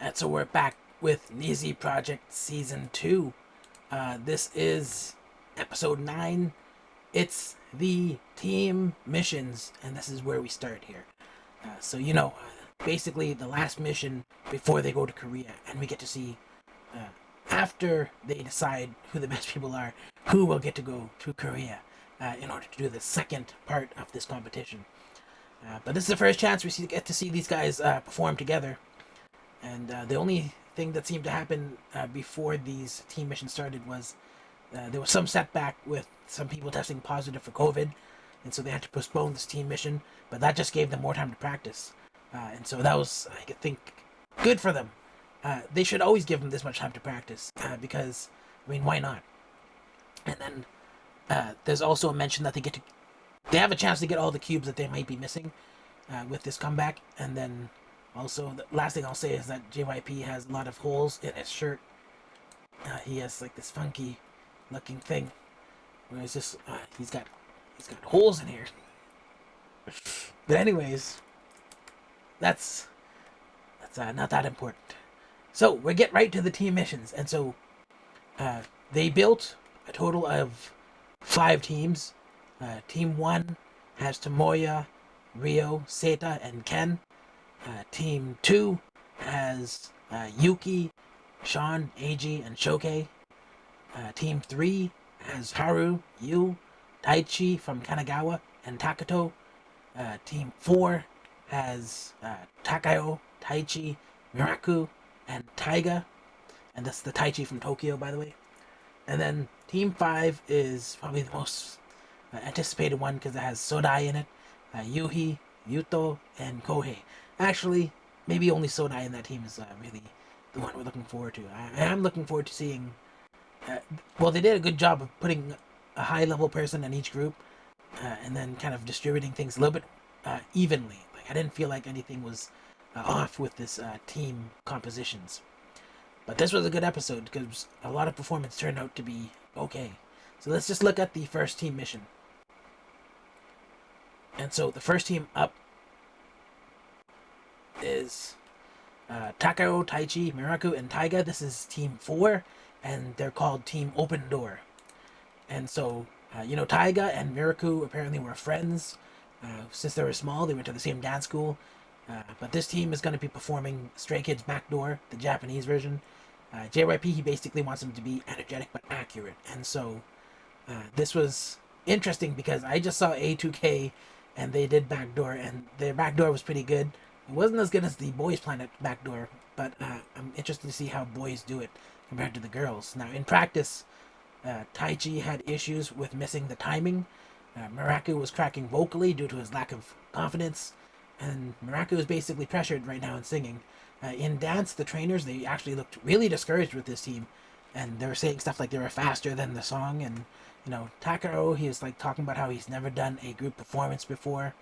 And so we're back with Nizi Project Season 2. This is Episode 9. It's the team missions, and this is where we start here. Basically the last mission before they go to Korea, and we get to see, after they decide who the best people are, who will get to go to Korea in order to do the second part of this competition. But this is the first chance we get to see these guys perform together. And the only thing that seemed to happen before these team missions started was there was some setback with some people testing positive for COVID, and so they had to postpone this team mission. But that just gave them more time to practice, and so that was, I think, good for them. They should always give them this much time to practice because, I mean, why not? And then there's also a mention that they have a chance to get all the cubes that they might be missing with this comeback, and then. Also, the last thing I'll say is that JYP has a lot of holes in his shirt. He has like this funky looking thing where it's just he's got holes in here. But anyways, that's not that important. So we get right to the team missions, and so they built a total of 5 teams. Team 1 has Tomoya, Rio, Seta, and Ken. Team 2 has Yuki, Sean, Eiji, and Shoke. Team 3 has Haru, Yu, Taichi from Kanagawa, and Takato. Team 4 has Takayo, Taichi, Miraku, and Taiga. And that's the Taichi from Tokyo, by the way. And then Team 5 is probably the most anticipated one because it has Sodai in it, Yuhi, Yuto, and Kohei. Actually, maybe only Sodai in that team is really the one we're looking forward to. I am looking forward to seeing. They did a good job of putting a high-level person in each group, and then kind of distributing things a little bit evenly. Like I didn't feel like anything was off with this team compositions. But this was a good episode because a lot of performance turned out to be okay. So let's just look at the first team mission. And so the first team up is Takao, Taichi, Miraku, and Taiga. This is Team 4, and they're called Team Open Door. And so, Taiga and Miraku apparently were friends. Since they were small, they went to the same dance school. But this team is going to be performing Stray Kids Backdoor, the Japanese version. JYP, he basically wants them to be energetic but accurate. And so, this was interesting because I just saw A2K and they did Backdoor, and their Backdoor was pretty good. It wasn't as good as the Boys Planet Backdoor, but I'm interested to see how boys do it compared to the girls. Now, in practice, Taichi had issues with missing the timing. Miraku was cracking vocally due to his lack of confidence, and Miraku is basically pressured right now in singing. In dance, the trainers, they actually looked really discouraged with this team, and they were saying stuff like they were faster than the song, and, Takaro, he was like talking about how he's never done a group performance before.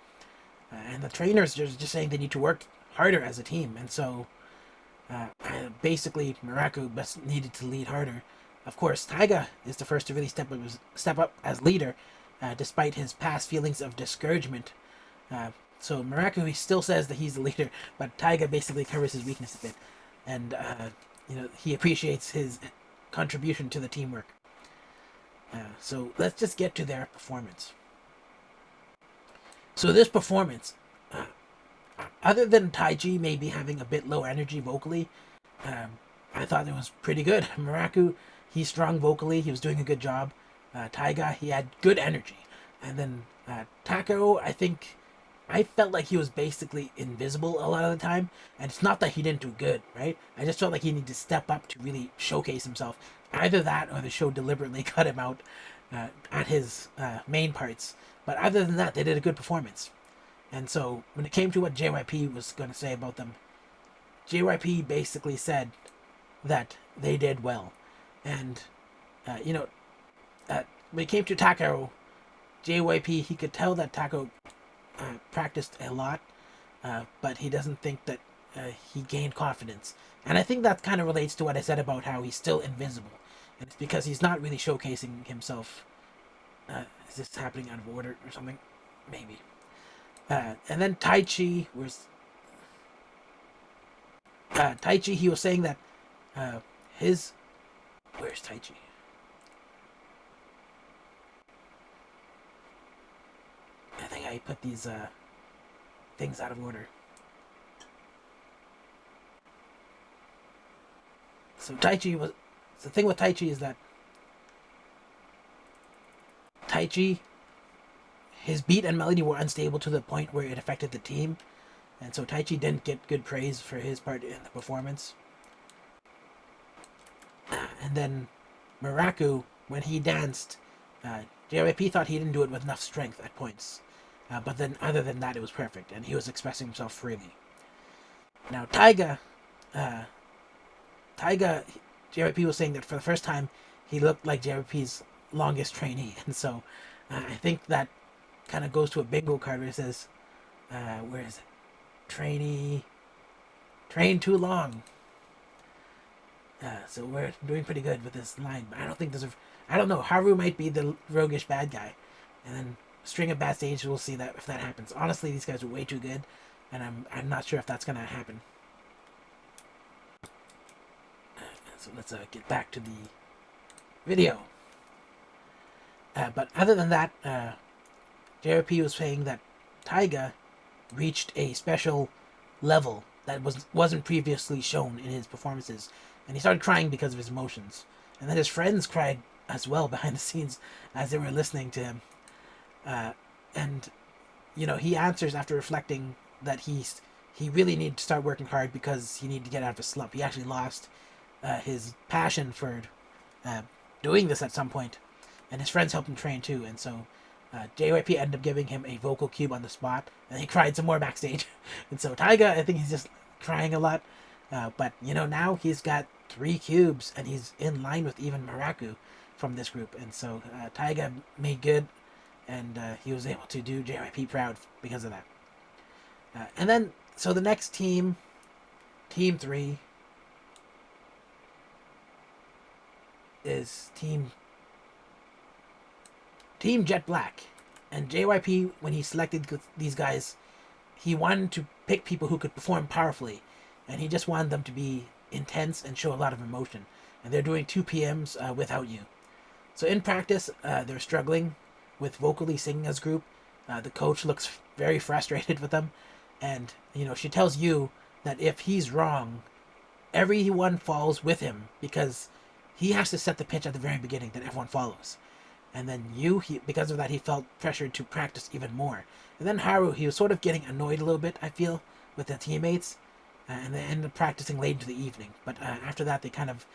And the trainers are just saying they need to work harder as a team. And so, basically, Miraku needed to lead harder. Of course, Taiga is the first to really step up as leader, despite his past feelings of discouragement. So Miraku, he still says that he's the leader, but Taiga basically covers his weakness a bit. And, he appreciates his contribution to the teamwork. So let's just get to their performance. So this performance, other than Taichi maybe having a bit low energy vocally, I thought it was pretty good. Miraku, he's strong vocally. He was doing a good job. Taiga, he had good energy. And then Takao, I felt like he was basically invisible a lot of the time. And it's not that he didn't do good, right? I just felt like he needed to step up to really showcase himself. Either that or the show deliberately cut him out at his main parts. But other than that, they did a good performance. And so, when it came to what JYP was going to say about them, JYP basically said that they did well. And, when it came to Takao, JYP, he could tell that Takao practiced a lot, but he doesn't think that he gained confidence. And I think that kind of relates to what I said about how he's still invisible. And it's because he's not really showcasing himself. Is this happening out of order or something? Maybe. And then Taichi was Taichi, he was saying that his... Where's Taichi? I think I put these things out of order. So Taichi was... The thing with Taichi is that Taichi, his beat and melody were unstable to the point where it affected the team. And so Taichi didn't get good praise for his part in the performance. And then Muraku, when he danced, JYP thought he didn't do it with enough strength at points. But then other than that, it was perfect. And he was expressing himself freely. Now, Taiga, JYP was saying that for the first time, he looked like JYP's longest trainee. And so I think that kind of goes to a bingo card where it says, where is it? Trainee, train too long. So we're doing pretty good with this line, but I don't think there's I don't know. Haru might be the roguish bad guy, and then string of bad stages. We'll see that if that happens. Honestly, these guys are way too good, and I'm not sure if that's gonna happen. So let's get back to the video. But other than that, JYP was saying that Taiga reached a special level that wasn't previously shown in his performances, and he started crying because of his emotions. And then his friends cried as well behind the scenes as they were listening to him. And you know, he answers after reflecting that he really needed to start working hard because he needed to get out of his slump. He actually lost his passion for doing this at some point, and his friends helped him train too. And so JYP ended up giving him a vocal cube on the spot, and he cried some more backstage. And so Taiga, I think he's just crying a lot. But, you know, now he's got 3 cubes, and he's in line with even Muraku from this group. And so Taiga made good, and he was able to do JYP proud because of that. And then, so the next team, Team 3, is Team Jet Black. And JYP, when he selected these guys, he wanted to pick people who could perform powerfully, and he just wanted them to be intense and show a lot of emotion. And they're doing 2 PMs without you. So in practice, they're struggling with vocally singing as a group. The coach looks very frustrated with them, and you know, she tells you that if he's wrong, everyone falls with him because he has to set the pitch at the very beginning that everyone follows. And then because of that, he felt pressured to practice even more. And then Haru, he was sort of getting annoyed a little bit, I feel, with the teammates. And they ended up practicing late into the evening. But after that, they kind of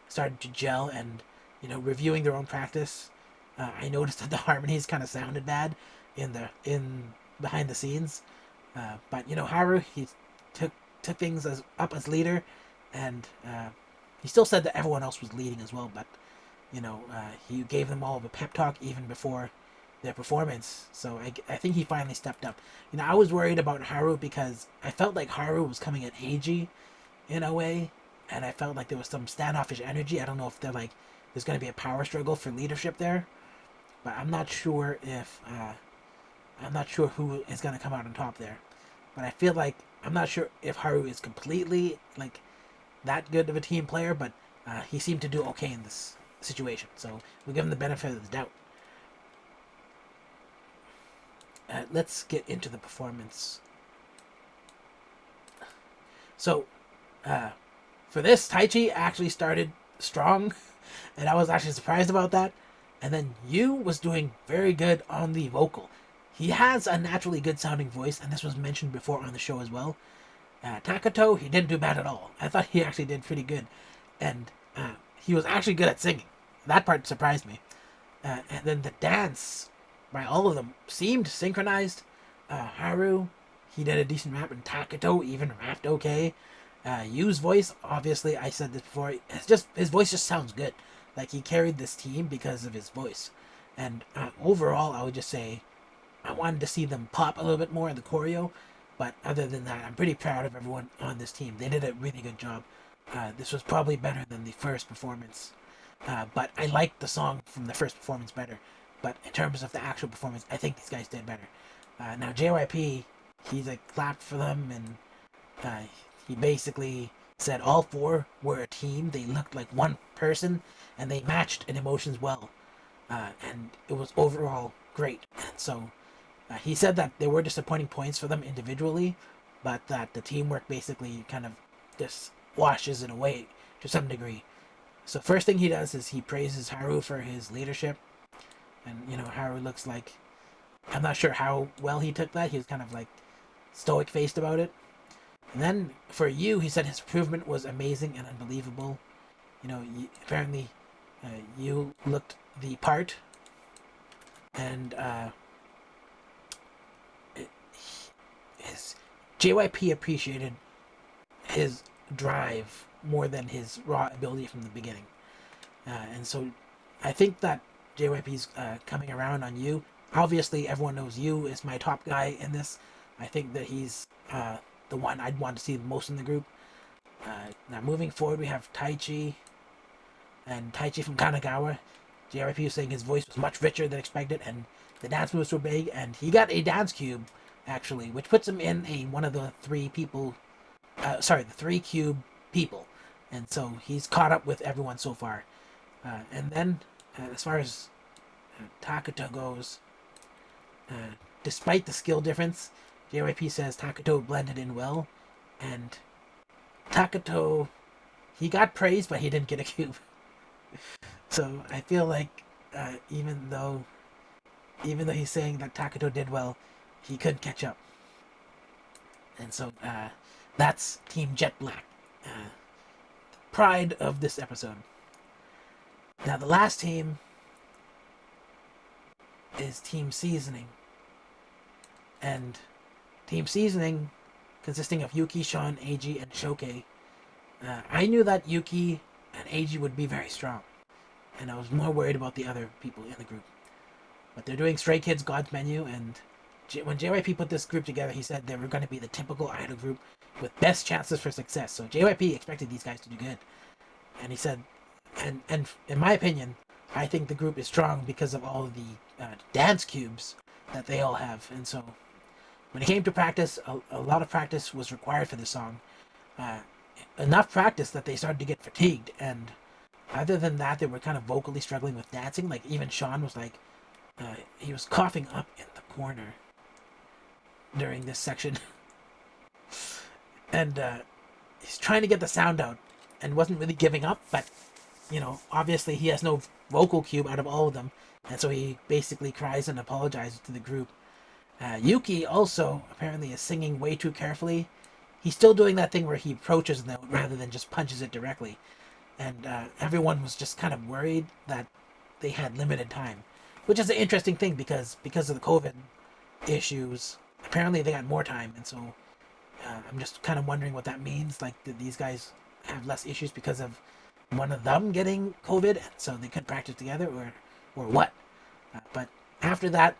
started to gel and, you know, reviewing their own practice. I noticed that the harmonies kind of sounded bad in behind the scenes. But, you know, Haru, he took things up as leader. And he still said that everyone else was leading as well, but you know, he gave them all of a pep talk even before their performance. So I think he finally stepped up. You know, I was worried about Haru because I felt like Haru was coming in cagey in a way, and I felt like there was some standoffish energy. I don't know if there's going to be a power struggle for leadership there, but I'm not sure who is going to come out on top there. But I feel like I'm not sure if Haru is completely like that good of a team player, but he seemed to do okay in this situation, so we'll give him the benefit of the doubt. Let's get into the performance. So for this, Taichi actually started strong, and I was actually surprised about that. And then Yu was doing very good on the vocal. He has a naturally good sounding voice, and this was mentioned before on the show as well. Takato, he didn't do bad at all. I thought he actually did pretty good, and he was actually good at singing. That part surprised me. And then the dance by all of them seemed synchronized. Haru, he did a decent rap, and Takato even rapped okay. Yu's voice, obviously, I said this before, his voice just sounds good. Like he carried this team because of his voice. And overall, I would just say I wanted to see them pop a little bit more in the choreo. But other than that, I'm pretty proud of everyone on this team. They did a really good job. This was probably better than the first performance. But I liked the song from the first performance better. But in terms of the actual performance, I think these guys did better. Now JYP, he's like clapped for them, and he basically said all four were a team. They looked like one person, and they matched in emotions well. And it was overall great. And so he said that there were disappointing points for them individually, but that the teamwork basically kind of just washes it away to some degree. So first thing he does is he praises Haru for his leadership, and Haru looks like, I'm not sure how well he took that. He was kind of like stoic faced about it. And then for you, he said his improvement was amazing and unbelievable. Apparently, you looked the part, and his JYP appreciated his drive more than his raw ability from the beginning. And so I think that JYP's coming around on you. Obviously, everyone knows you is my top guy in this. I think that he's the one I'd want to see the most in the group. Now, moving forward, we have Taichi and Taichi from Kanagawa. JYP was saying his voice was much richer than expected, and the dance moves were big, and he got a dance cube, actually, which puts him in one of the three people, the three cube people. And so he's caught up with everyone so far. And then, as far as Takuto goes, despite the skill difference, JYP says Takuto blended in well, and Takuto, he got praise, but he didn't get a cube. So I feel like even though he's saying that Takuto did well, he could catch up. And so that's Team Jet Black, pride of this episode. Now the last team is Team Seasoning, and Team Seasoning, consisting of Yuki, Sean, Eiji, and Shoke. I knew that Yuki and Eiji would be very strong, and I was more worried about the other people in the group. But they're doing Stray Kids God's Menu, and when JYP put this group together, he said they were going to be the typical idol group with best chances for success. So JYP expected these guys to do good. And he said, and in my opinion, I think the group is strong because of all of the dance cubes that they all have. And so when it came to practice, a lot of practice was required for this song. Enough practice that they started to get fatigued, and other than that, they were kind of vocally struggling with dancing. Like, even Sean was like, he was coughing up in the corner during this section. And he's trying to get the sound out and wasn't really giving up, but obviously he has no vocal cube out of all of them, and so he basically cries and apologizes to the group. Yuki also apparently is singing way too carefully. He's still doing that thing where he approaches the note rather than just punches it directly. And everyone was just kind of worried that they had limited time, which is an interesting thing because of the COVID issues, apparently they had more time. And so I'm just kind of wondering what that means. Like, did these guys have less issues because of one of them getting COVID, and so they couldn't practice together, or what? But after that,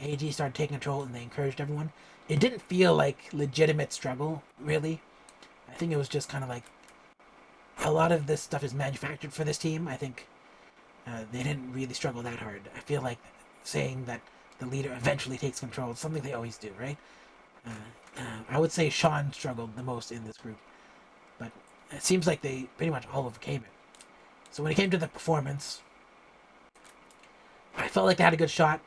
AG started taking control, and they encouraged everyone. It didn't feel like legitimate struggle, really. I think it was just kind of like a lot of this stuff is manufactured for this team. I think they didn't really struggle that hard. I feel like saying that the leader eventually takes control is something they always do, right? I would say Sean struggled the most in this group, but it seems like they pretty much all overcame it. So when it came to the performance, I felt like they had a good start.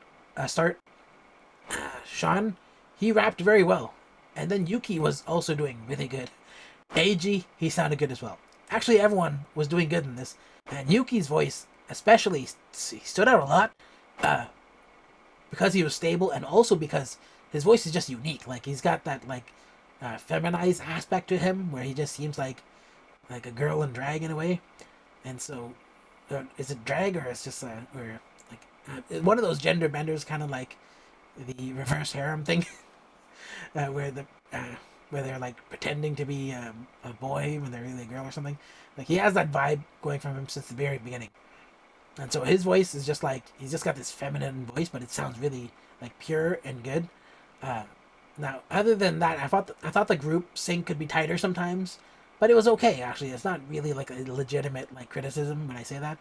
Sean, he rapped very well. And then Yuki was also doing really good. Eiji, he sounded good as well. Actually, everyone was doing good in this. And Yuki's voice, especially, he stood out a lot because he was stable, and also because his voice is just unique. Like, he's got that, like, feminized aspect to him where he just seems like a girl in drag in a way. And so, is it drag, or it's just one of those gender benders, kind of like the reverse harem thing, where they're like pretending to be a boy when they're really a girl or something. Like, he has that vibe going from him since the very beginning. And so his voice is just like, he's just got this feminine voice, but it sounds really like pure and good. Now, other than that, I thought the group sync could be tighter sometimes, but it was okay, actually. It's not really like a legitimate like criticism when I say that,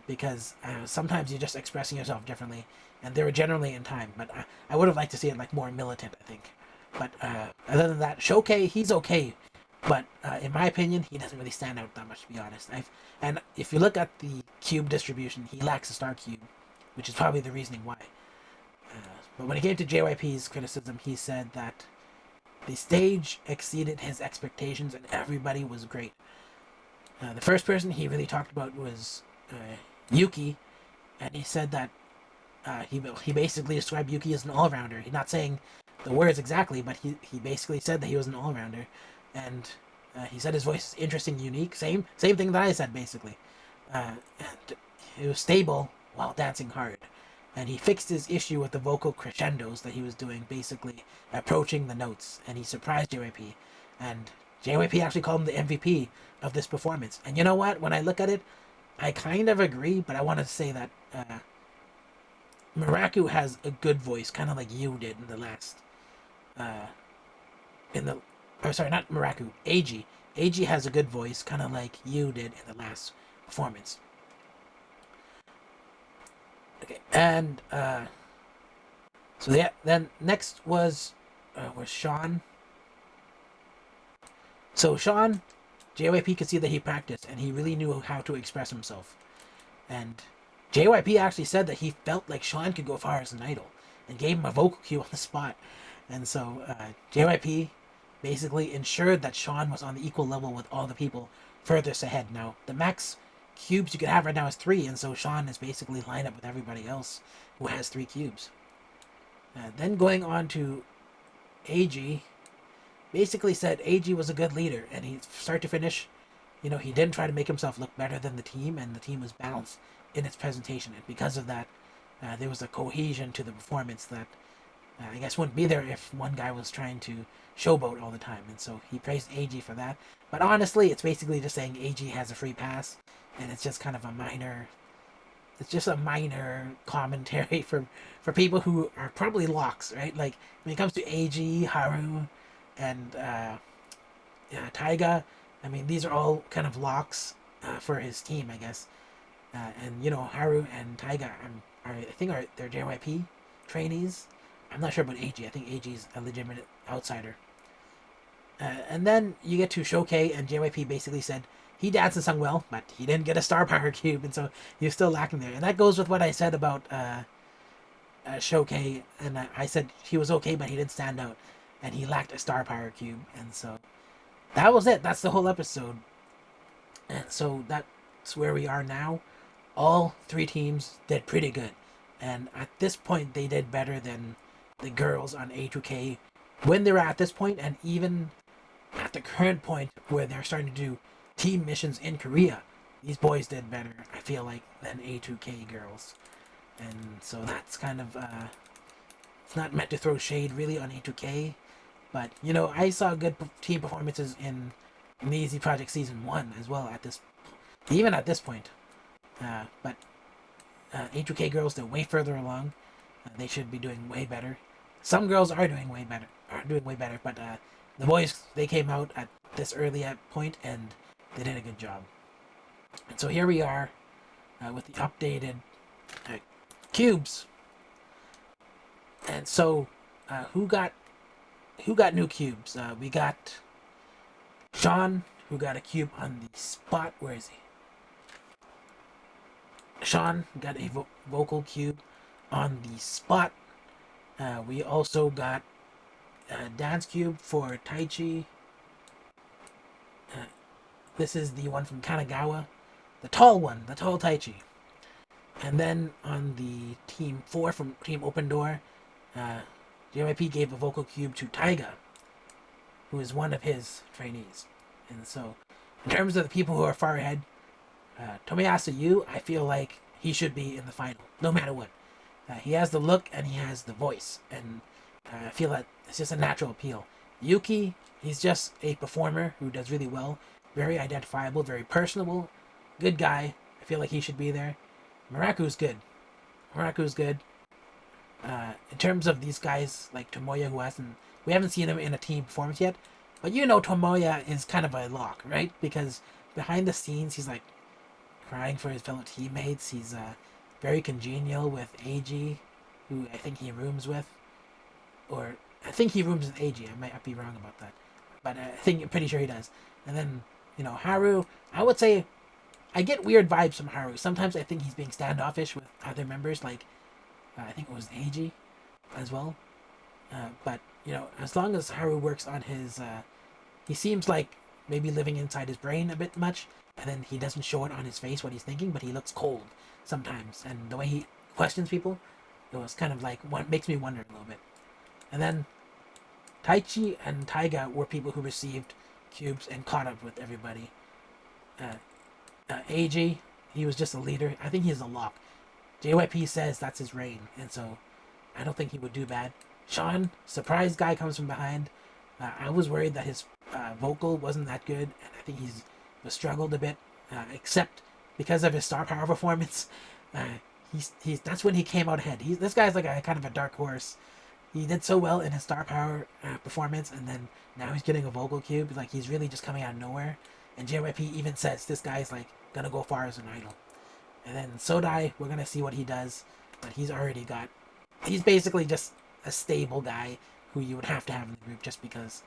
because sometimes you're just expressing yourself differently, and they were generally in time. But I would have liked to see it like more militant, I think. But other than that, Shoke, he's okay. But in my opinion, he doesn't really stand out that much, to be honest. And if you look at the cube distribution, he lacks a star cube, which is probably the reasoning why. But when it came to JYP's criticism, he said that the stage exceeded his expectations and everybody was great. The first person he really talked about was Yuki, and he said that he basically described Yuki as an all rounder. He's not saying the words exactly, but he basically said that he was an all rounder, and he said his voice is interesting, unique. Same thing that I said basically, and it was stable while dancing hard. And he fixed his issue with the vocal crescendos that he was doing, basically approaching the notes, and he surprised JYP. And JYP actually called him the MVP of this performance. And you know what? When I look at it, I kind of agree, but I want to say that Miraku has a good voice, kind of like you did in the last, sorry, not Miraku, AG. AG has a good voice, kind of like you did in the last performance. Okay, and so yeah, then next was Sean. So Sean, JYP could see that he practiced and he really knew how to express himself. And JYP actually said that he felt like Sean could go far as an idol and gave him a vocal cue on the spot. And so JYP basically ensured that Sean was on the equal level with all the people furthest ahead. Now, the max cubes you could have right now is 3, and so Sean is basically lined up with everybody else who has 3 cubes. Then going on to AG, basically said AG was a good leader, and he start to finish, he didn't try to make himself look better than the team, and the team was balanced in its presentation, and because of that, there was a cohesion to the performance that I guess wouldn't be there if one guy was trying to showboat all the time, and so he praised AG for that. But honestly, it's basically just saying AG has a free pass, and it's just kind of a minor commentary for people who are probably locks, right? Like when it comes to AG, Haru, and Taiga, I mean these are all kind of locks for his team, I guess. And Haru and Taiga, I think they're JYP trainees. I'm not sure about AG. I think AG is a legitimate outsider. And then you get to Showcase, and JYP basically said he danced and sung well, but he didn't get a star power cube, and so he was still lacking there. And that goes with what I said about Showcase, and I said he was okay, but he didn't stand out, and he lacked a star power cube, and so that was it. That's the whole episode, and so that's where we are now. All 3 teams did pretty good, and at this point they did better than the girls on A2K when they were at this point, and even at the current point where they're starting to do team missions in Korea, these boys did better, I feel like, than A2K girls. And so that's kind of it's not meant to throw shade really on A2K, but I saw good team performances in Nizi Project Season 1 as well even at this point. But A2K girls, they're way further along. They should be doing way better. Some girls are doing way better, but the boys, they came out at this early point and they did a good job. And so here we are with the updated cubes. And so who got new cubes? We got Sean, who got a cube on the spot. Where is he? Sean got a vocal cube on the spot. We also got a dance cube for Taichi. This is the one from Kanagawa. The tall one, the tall Taichi. And then on the Team 4 from Team Open Door, JYP gave a vocal cube to Taiga, who is one of his trainees. And so, in terms of the people who are far ahead, Tomoyasu Yu, I feel like he should be in the final, no matter what. He has the look and he has the voice, and I feel that it's just a natural appeal. Yuki, he's just a performer who does really well, very identifiable, very personable, good guy. I feel like he should be there. Miraku's good. In terms of these guys like Tomoya, we haven't seen him in a team performance yet, but Tomoya is kind of a lock, right? Because behind the scenes, he's like crying for his fellow teammates. He's very congenial with AG, who I think he rooms with, or I think he rooms with AG. I might be wrong about that, but I'm pretty sure he does. And then, Haru, I would say I get weird vibes from Haru. Sometimes I think he's being standoffish with other members, like I think it was Eiji as well. But as long as Haru works on his, he seems like maybe living inside his brain a bit much, and then he doesn't show it on his face what he's thinking, but he looks cold sometimes, and the way he questions people, it was kind of like what makes me wonder a little bit. And then Taichi and Taiga were people who received cubes and caught up with everybody. AG, he was just a leader. I think he's a lock. JYP says that's his reign, and so I don't think he would do bad. Sean, surprise guy, comes from behind. I was worried that his vocal wasn't that good, and I think he's struggled a bit, except because of his star power performance. He's that's when he came out ahead. This guy's like a kind of a dark horse. He did so well in his star power performance, and then now he's getting a vocal cube. Like, he's really just coming out of nowhere. And JYP even says this guy's like gonna go far as an idol. And then Sodai, we're gonna see what he does, but he's basically just a stable guy who you would have to have in the group just because.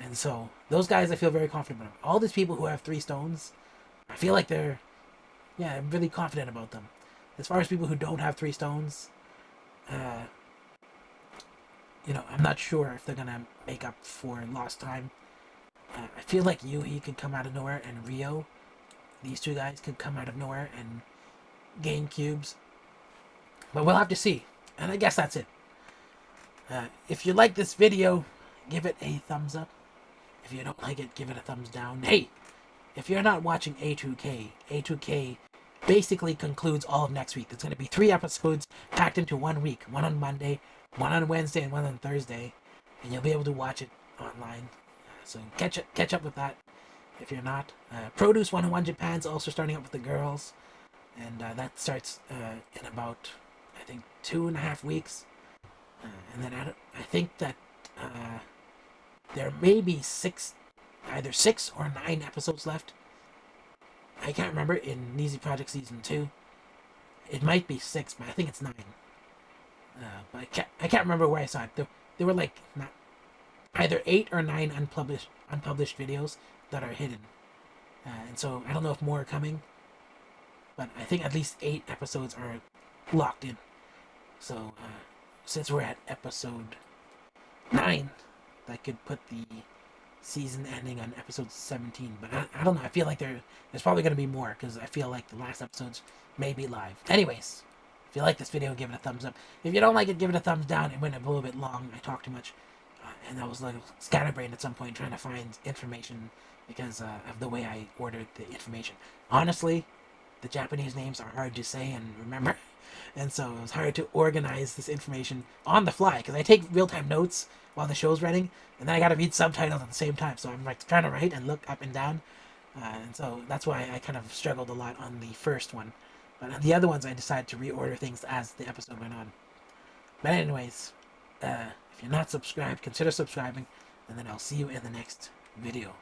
And so those guys I feel very confident about. All these people who have 3 stones, I feel like I'm really confident about them. As far as people who don't have 3 stones, I'm not sure if they're gonna make up for lost time. I feel like Yuhi could come out of nowhere, and Rio, these 2 guys could come out of nowhere and gain cubes. But we'll have to see. And I guess that's it. If you like this video, give it a thumbs up. If you don't like it, give it a thumbs down. Hey, if you're not watching A2K basically concludes all of next week. There's going to be 3 episodes packed into 1 week. One on Monday, one on Wednesday, and one on Thursday. And you'll be able to watch it online. So catch up with that if you're not. Produce 101 Japan's also starting up with the girls. And that starts in about, I think, 2.5 weeks. And then I think that there may be either 6 or 9 episodes left. I can't remember in Nizi Project Season 2. It might be 6, but I think it's 9. But I can't remember where I saw it. There were like either 8 or 9 unpublished videos that are hidden. And so I don't know if more are coming. But I think at least 8 episodes are locked in. So since we're at episode 9, that could put the season ending on episode 17. But I don't know. I feel like there's probably going to be more, because I feel like the last episodes may be live. Anyways, if you like this video, give it a thumbs up. If you don't like it, give it a thumbs down. It went a little bit long. I talked too much. And I was like scatterbrained at some point trying to find information because of the way I ordered the information. Honestly, the Japanese names are hard to say and remember. And so it was hard to organize this information on the fly, because I take real-time notes while the show's running, and then I gotta read subtitles at the same time. So I'm like trying to write and look up and down. And so that's why I kind of struggled a lot on the first one. But on the other ones, I decided to reorder things as the episode went on. But anyways, if you're not subscribed, consider subscribing, and then I'll see you in the next video.